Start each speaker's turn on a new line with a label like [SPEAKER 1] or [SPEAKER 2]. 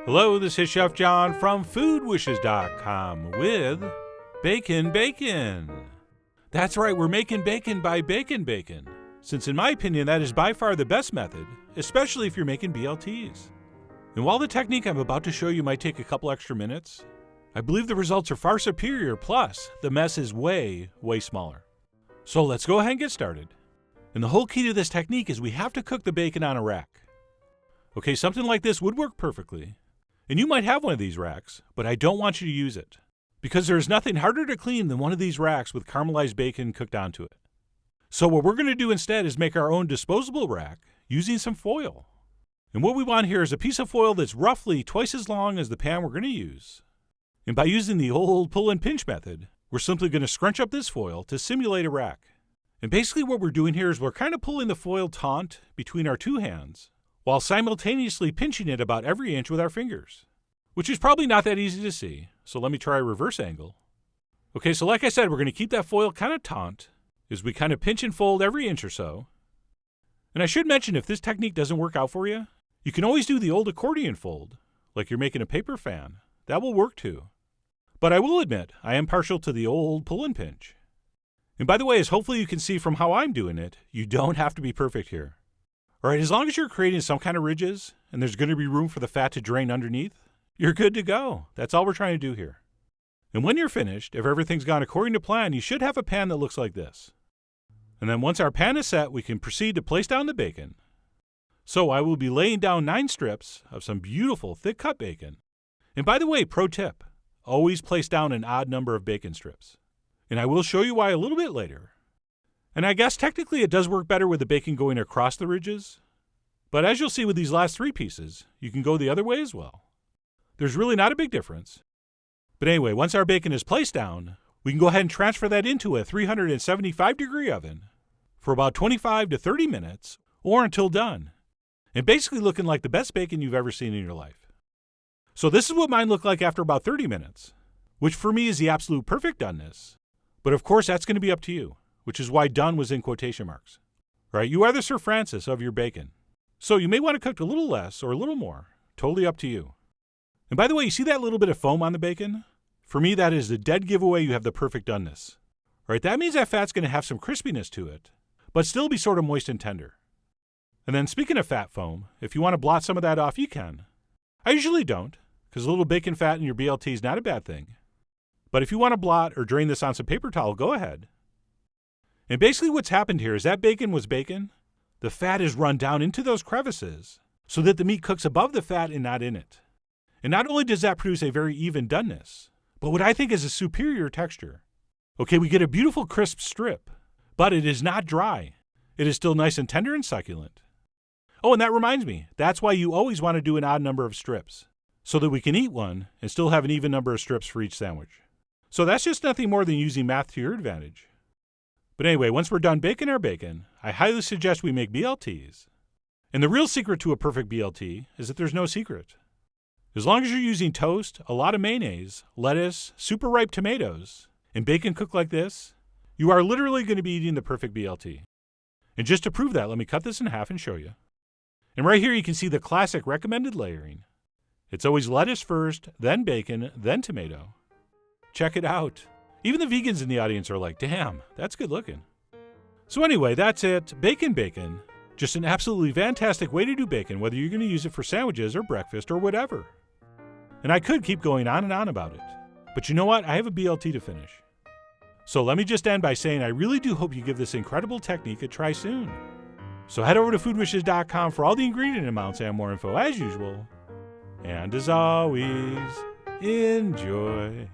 [SPEAKER 1] Hello, this is Chef John from foodwishes.com with Bacon. That's right, we're making bacon by bacon. Since in my opinion, that is by far the best method, especially if you're making BLTs. And while the technique I'm about to show you might take a couple extra minutes, I believe the results are far superior, plus the mess is way smaller. So let's go ahead and get started. And the whole key to this technique is we have to cook the bacon on a rack. Okay, something like this would work perfectly. And you might have one of these racks, but I don't want you to use it, because there is nothing harder to clean than one of these racks with caramelized bacon cooked onto it. So what we're going to do instead is make our own disposable rack using some foil. And what we want here is a piece of foil that's roughly twice as long as the pan we're going to use. And by using the old pull and pinch method, we're simply going to scrunch up this foil to simulate a rack. And basically what we're doing here is we're kind of pulling the foil taut between our two hands, while simultaneously pinching it about every inch with our fingers, which is probably not that easy to see, so let me try a reverse angle. Okay, so like I said, we're going to keep that foil kind of taut as we kind of pinch and fold every inch or so. And I should mention, if this technique doesn't work out for you, you can always do the old accordion fold, like you're making a paper fan. That will work too. But I will admit, I am partial to the old pull and pinch. And by the way, as hopefully you can see from how I'm doing it, you don't have to be perfect here. All right, as long as you're creating some kind of ridges and there's going to be room for the fat to drain underneath, you're good to go. That's all we're trying to do here. And when you're finished, if everything's gone according to plan, you should have a pan that looks like this. And then once our pan is set, we can proceed to place down the bacon. So I will be laying down 9 strips of some beautiful thick cut bacon. And by the way, pro tip, always place down an odd number of bacon strips. And I will show you why a little bit later. And I guess technically it does work better with the bacon going across the ridges. But as you'll see with these last 3 pieces, you can go the other way as well. There's really not a big difference. But anyway, once our bacon is placed down, we can go ahead and transfer that into a 375-degree oven for about 25 to 30 minutes or until done. And basically looking like the best bacon you've ever seen in your life. So this is what mine looked like after about 30 minutes, which for me is the absolute perfect doneness. But of course, that's going to be up to you, which is why done was in quotation marks. Right? You are the Sir Francis of your bacon. So you may want to cook a little less or a little more. Totally up to you. And by the way, you see that little bit of foam on the bacon? For me, that is the dead giveaway you have the perfect doneness. Right? That means that fat's going to have some crispiness to it, but still be sort of moist and tender. And then speaking of fat foam, if you want to blot some of that off, you can. I usually don't, because a little bacon fat in your BLT is not a bad thing. But if you want to blot or drain this on some paper towel, go ahead. And basically what's happened here is that bacon was bacon. The fat is run down into those crevices so that the meat cooks above the fat and not in it. And not only does that produce a very even doneness, but what I think is a superior texture. Okay, we get a beautiful crisp strip, but it is not dry. It is still nice and tender and succulent. Oh, and that reminds me, that's why you always want to do an odd number of strips, so that we can eat one and still have an even number of strips for each sandwich. So that's just nothing more than using math to your advantage. But anyway, once we're done baking our bacon, I highly suggest we make BLTs. And the real secret to a perfect BLT is that there's no secret. As long as you're using toast, a lot of mayonnaise, lettuce, super ripe tomatoes, and bacon cooked like this, you are literally going to be eating the perfect BLT. And just to prove that, let me cut this in half and show you. And right here you can see the classic recommended layering. It's always lettuce first, then bacon, then tomato. Check it out. Even the vegans in the audience are like, damn, that's good looking. So anyway, that's it. Bacon. Just an absolutely fantastic way to do bacon, whether you're going to use it for sandwiches or breakfast or whatever. And I could keep going on and on about it. But you know what? I have a BLT to finish. So let me just end by saying I really do hope you give this incredible technique a try soon. So head over to foodwishes.com for all the ingredient amounts and more info as usual. And as always, enjoy.